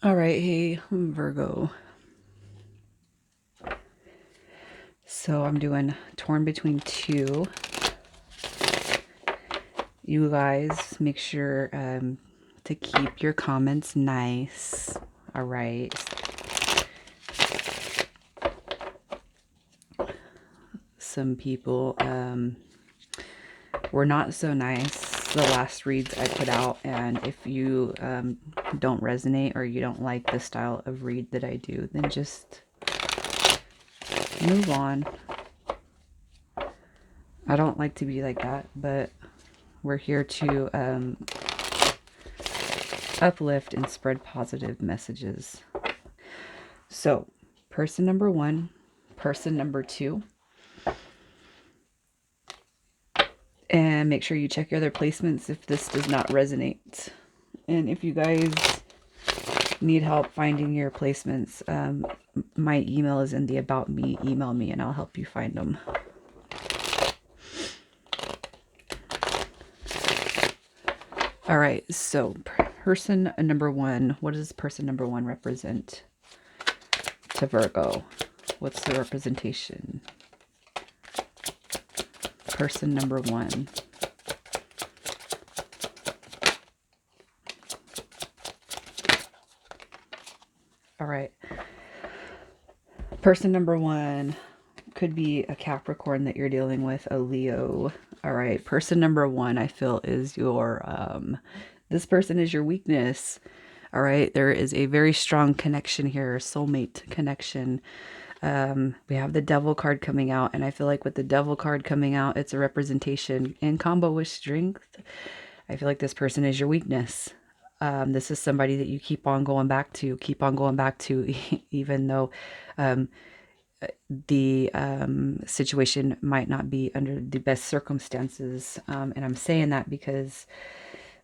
All right, hey, Virgo. So I'm doing torn between two. You guys make sure to keep your comments nice. All right. Some people were not so nice the last reads I put out, and if you don't resonate or you don't like the style of read that I do, then just move on. I don't like to be like that, but we're here to uplift and spread positive messages. So, person number one, person number two, and make sure you check your other placements if this does not resonate. And if you guys need help finding your placements, my email is in the About Me. Email me and I'll help you find them. All right, so person number one, what does person number one represent to Virgo? What's the representation? Person number one. All right. Person number one could be a Capricorn that you're dealing with, a Leo. All right. Person number one, I feel, is your, this person is your weakness. All right. There is a very strong connection here, soulmate connection. We have the Devil card coming out, and I feel like with the Devil card coming out, it's a representation in combo with strength. I feel like this person is your weakness. This is somebody that you keep on going back to, even though the situation might not be under the best circumstances. And I'm saying that because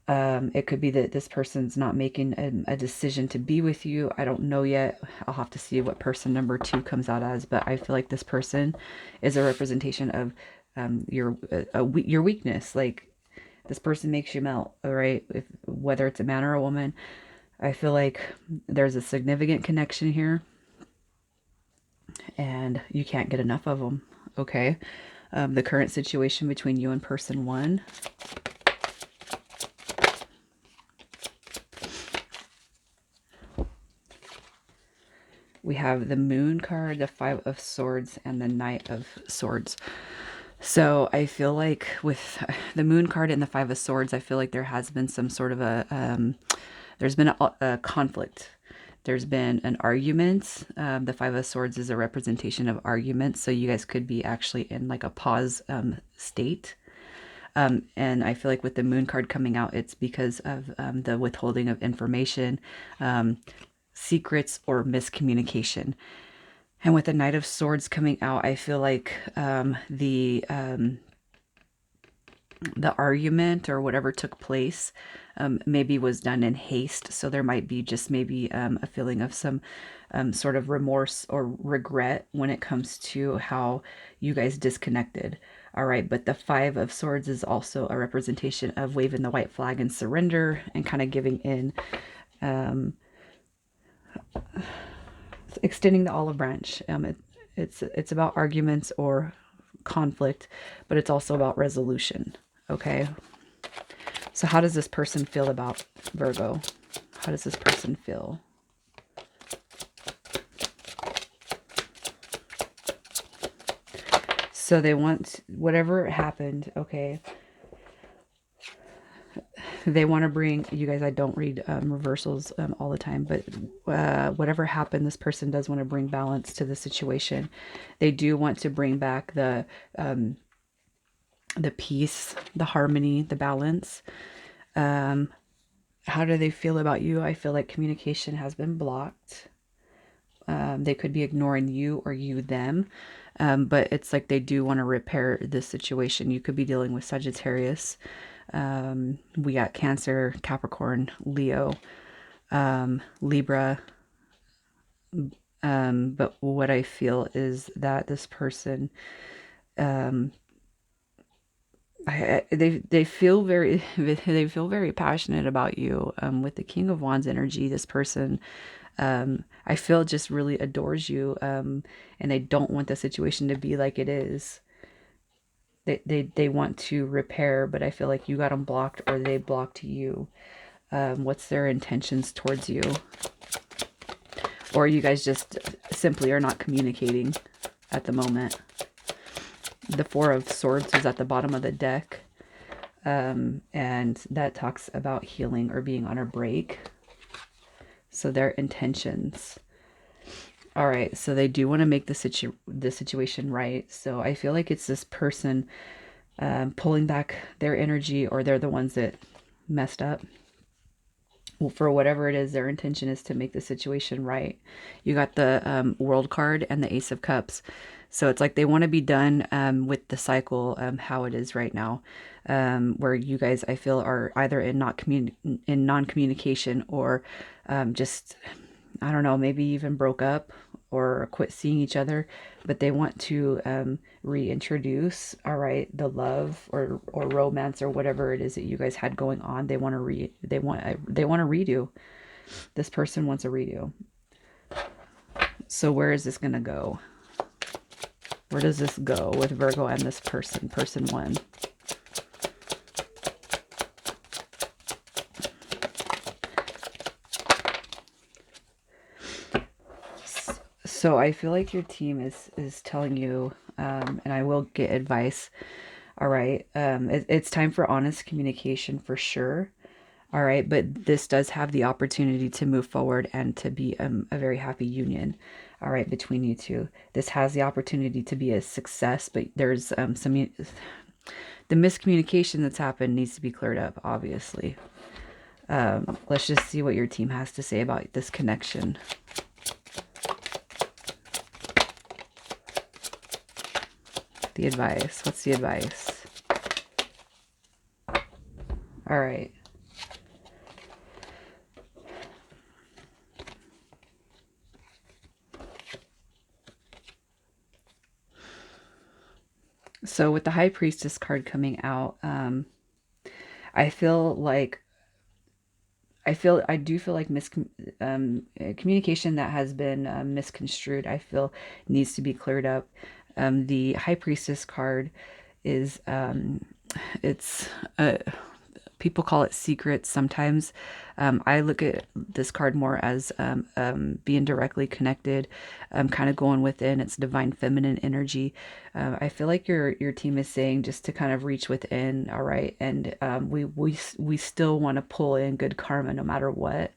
it could be that this person's not making a decision to be with you. I don't know yet. I'll have to see what person number two comes out as, but I feel like this person is a representation of your weakness. Like, this person makes you melt, all right? Whether it's a man or a woman, I feel like there's a significant connection here and you can't get enough of them, okay? The current situation between you and person one. We have the Moon card, the Five of Swords, and the Knight of Swords. So I feel like with the Moon card and the Five of Swords, I feel like there has been some sort of there's been a conflict. There's been an argument. The Five of Swords is a representation of arguments. So you guys could be actually in like a pause state. And I feel like with the Moon card coming out, it's because of the withholding of information, secrets, or miscommunication. And with the Knight of Swords coming out, I feel like the argument or whatever took place maybe was done in haste. So there might be just maybe a feeling of some sort of remorse or regret when it comes to how you guys disconnected. All right, but the Five of Swords is also a representation of waving the white flag and surrender and kind of giving in, extending the olive branch. It's about arguments or conflict, but it's also about resolution. Okay. So how does this person feel about Virgo? How does this person feel? So they want whatever happened, okay? They want to bring you guys. I don't read reversals all the time, but whatever happened, this person does want to bring balance to the situation. They do want to bring back the peace, the harmony, the balance. How do they feel about you? I feel like communication has been blocked. They could be ignoring you or you them, but it's like they do want to repair this situation. You could be dealing with Sagittarius. We got Cancer, Capricorn, Leo, Libra. But what I feel is that this person, They feel very they feel very passionate about you. With the King of Wands energy, this person, I feel, just really adores you, and they don't want the situation to be like it is. They want to repair, but I feel like you got them blocked or they blocked you. What's their intentions towards you? Or you guys just simply are not communicating at the moment. The Four of Swords is at the bottom of the deck. And that talks about healing or being on a break. So their intentions. All right, so they do want to make the situation right. So I feel like it's this person pulling back their energy, or they're the ones that messed up. Well, for whatever it is, their intention is to make the situation right. You got the World card and the Ace of Cups. So it's like they want to be done with the cycle, how it is right now, where you guys, I feel, are either in non-communication, or just, I don't know, maybe even broke up or quit seeing each other, but they want to reintroduce, all right, the love or romance or whatever it is that you guys had going on. They want to they want to redo. This person wants a redo. So where is this going to go? Where does this go with Virgo and this person, person one? So I feel like your team is telling you, and I will get advice. All right, it's time for honest communication for sure. All right, but this does have the opportunity to move forward and to be a very happy union. All right, between you two, this has the opportunity to be a success. But there's the miscommunication that's happened needs to be cleared up. Obviously, let's just see what your team has to say about this connection. The advice. What's the advice? All right. So with the High Priestess card coming out, I feel like I do feel like communication that has been misconstrued, I feel, needs to be cleared up. The High Priestess card is it's people call it secrets sometimes. I look at this card more as being directly connected, kind of going within. It's divine feminine energy. I feel like your team is saying just to kind of reach within, all right? And we still want to pull in good karma no matter what.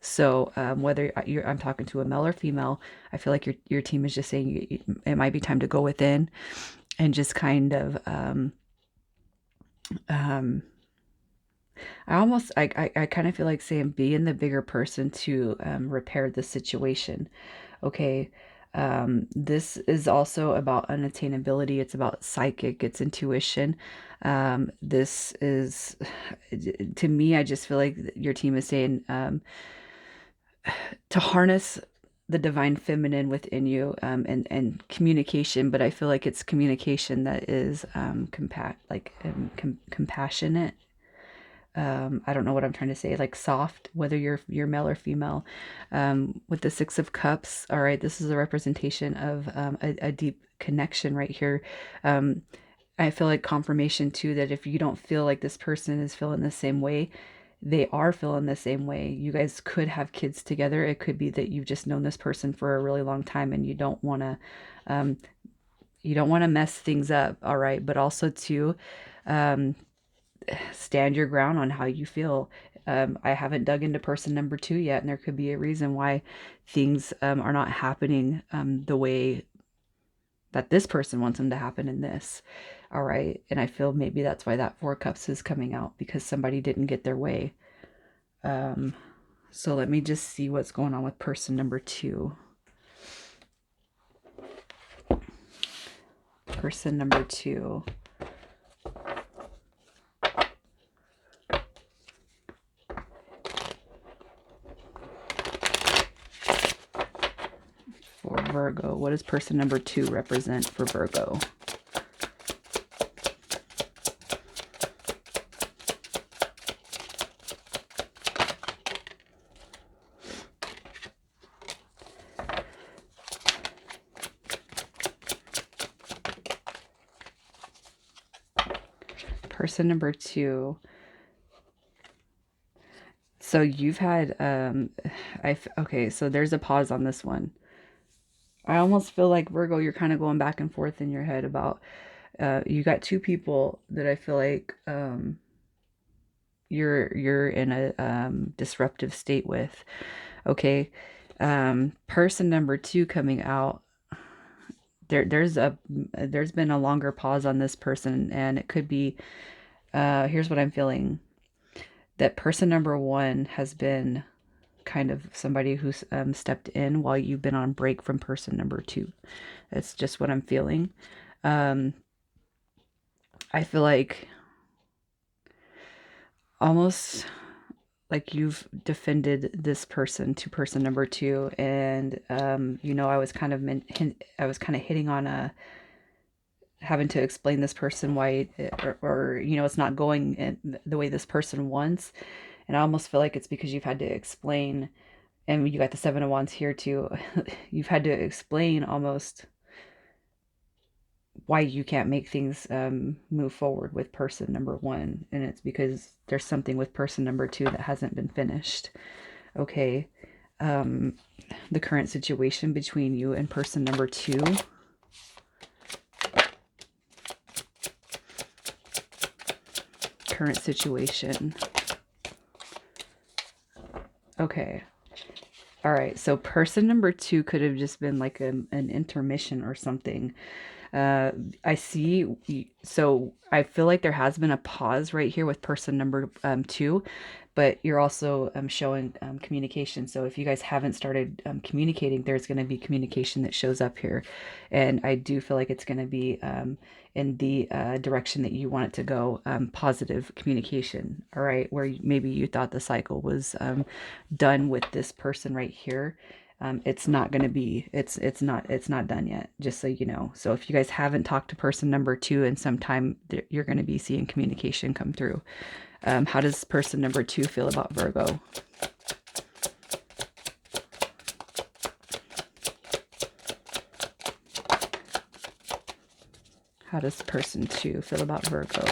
So whether I'm talking to a male or female, I feel like your team is just saying it might be time to go within and just kind of I kind of feel like saying being the bigger person to repair the situation. Okay. This is also about unattainability. It's about psychic, it's intuition. This is, to me, I just feel like your team is saying to harness the divine feminine within you, and communication, but I feel like it's communication that is compassionate. I don't know what I'm trying to say, like soft, whether you're male or female. With the Six of Cups, all right, this is a representation of a deep connection right here. I feel like confirmation too, that if you don't feel like this person is feeling the same way, they are feeling the same way. You guys could have kids together. It could be that you've just known this person for a really long time and um, you don't want to mess things up, all right? But also too, stand your ground on how you feel. I haven't dug into person number two yet, and there could be a reason why things are not happening the way that this person wants them to happen in this. All right. And I feel maybe that's why that Four Cups is coming out, because somebody didn't get their way. So let me just see what's going on with person number two. Person number two. For Virgo, what does person number two represent for Virgo? person number two. So you've had, okay, so there's a pause on this one. I almost feel like Virgo, you're kind of going back and forth in your head about, you got two people that I feel like, you're in a, disruptive state with. Okay. Person number two coming out. There's been a longer pause on this person, and it could be, here's what I'm feeling, that person number one has been kind of somebody who's, stepped in while you've been on break from person number two. That's just what I'm feeling. I feel like almost like you've defended this person to person number two, and I was kind of hitting on a having to explain this person why, or it's not going in the way this person wants, and I almost feel like it's because you've had to explain, and you got the Seven of Wands here too. You've had to explain almost why you can't make things, move forward with person number one, and it's because there's something with person number two that hasn't been finished. Okay. The current situation between you and person number two. Current situation. Okay. All right. So person number two could have just been like an intermission or something. I see. So I feel like there has been a pause right here with person number, two, but you're also, showing, communication. So if you guys haven't started, communicating, there's going to be communication that shows up here. And I do feel like it's going to be, in the, direction that you want it to go, positive communication. All right. Where maybe you thought the cycle was, done with this person right here. It's not going to be, it's not done yet, just so you know. So if you guys haven't talked to person number two in some time, you're going to be seeing communication come through. How does person number two feel about Virgo? How does person two feel about Virgo?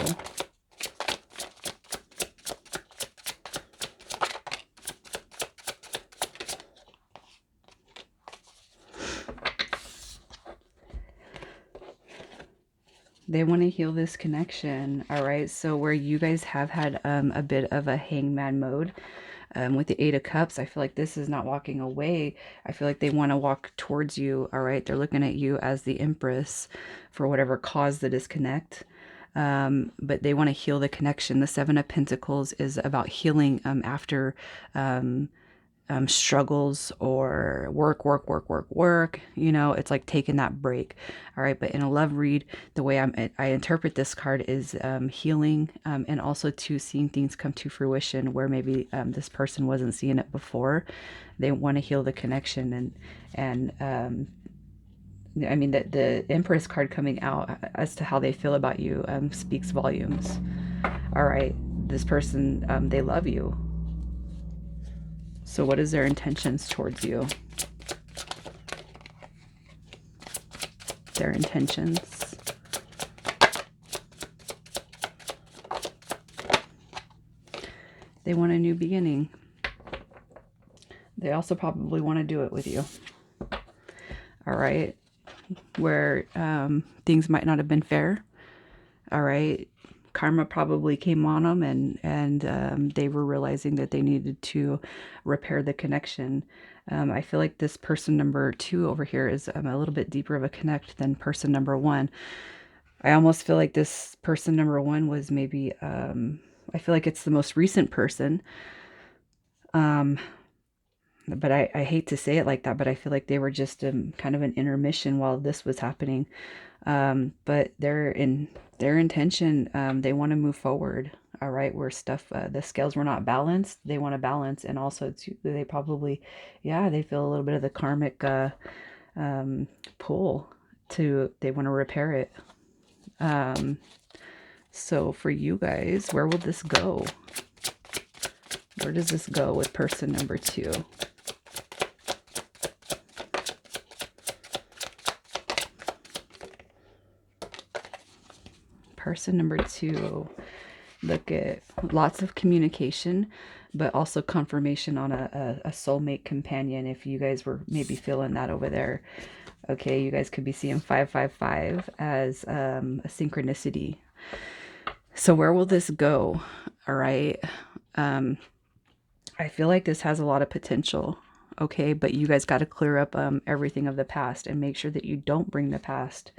They want to heal this connection. All right. So where you guys have had, a bit of a hangman mode, with the Eight of Cups, I feel like this is not walking away. I feel like they want to walk towards you. All right. They're looking at you as the Empress for whatever caused the disconnect. But they want to heal the connection. The Seven of Pentacles is about healing, after, struggles or work. It's like taking that break. All right. But in a love read, the way I interpret this card is, healing, and also to seeing things come to fruition where maybe, this person wasn't seeing it before. They want to heal the connection, and I mean that the Empress card coming out as to how they feel about you, speaks volumes. All right. This person, they love you. So what is their intentions towards you? Their intentions. They want a new beginning. They also probably want to do it with you. All right. Where, things might not have been fair. All right. Karma probably came on them, and they were realizing that they needed to repair the connection. I feel like this person number two over here is, a little bit deeper of a connect than person number one. I almost feel like this person number one was maybe, I feel like it's the most recent person. But I hate to say it like that, but I feel like they were just, kind of an intermission while this was happening. But their intention, they want to move forward. All right, where stuff, the scales were not balanced, they want to balance, and also they probably, yeah, they feel a little bit of the karmic, pull to, they want to repair it. So for you guys, where will this go? Where does this go with person number two? Person number two. Look at lots of communication, but also confirmation on a soulmate companion if you guys were maybe feeling that over there. Okay, you guys could be seeing 555 as a synchronicity. So where will this go? All right. I feel like this has a lot of potential. Okay, but you guys got to clear up everything of the past and make sure that you don't bring the past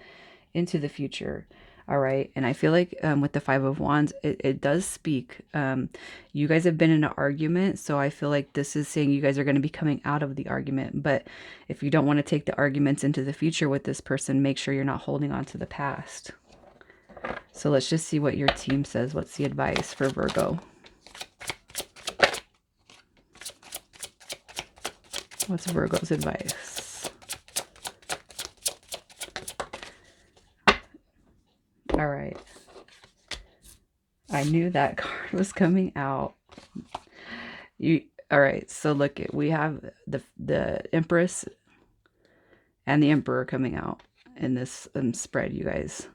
into the future. All right. And I feel like with the Five of Wands, it does speak. You guys have been in an argument. So I feel like this is saying you guys are going to be coming out of the argument. But if you don't want to take the arguments into the future with this person, make sure you're not holding on to the past. So let's just see what your team says. What's the advice for Virgo? What's Virgo's advice? All right. I knew that card was coming out. All right, so look, we have the Empress and the Emperor coming out in this spread, you guys.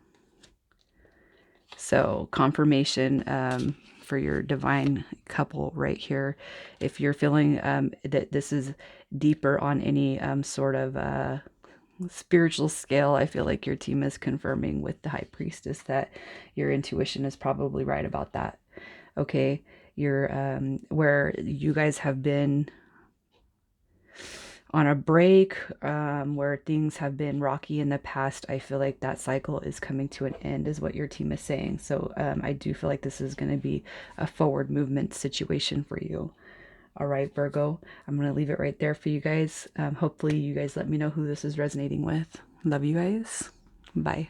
So confirmation for your divine couple right here. If you're feeling that this is deeper on any sort of spiritual scale, I feel like your team is confirming with the High Priestess that your intuition is probably right about that. Okay, you're where you guys have been on a break, where things have been rocky in the past. I feel like that cycle is coming to an end is what your team is saying. So I do feel like this is going to be a forward movement situation for you. All right, Virgo, I'm going to leave it right there for you guys. Hopefully you guys let me know who this is resonating with. Love you guys. Bye.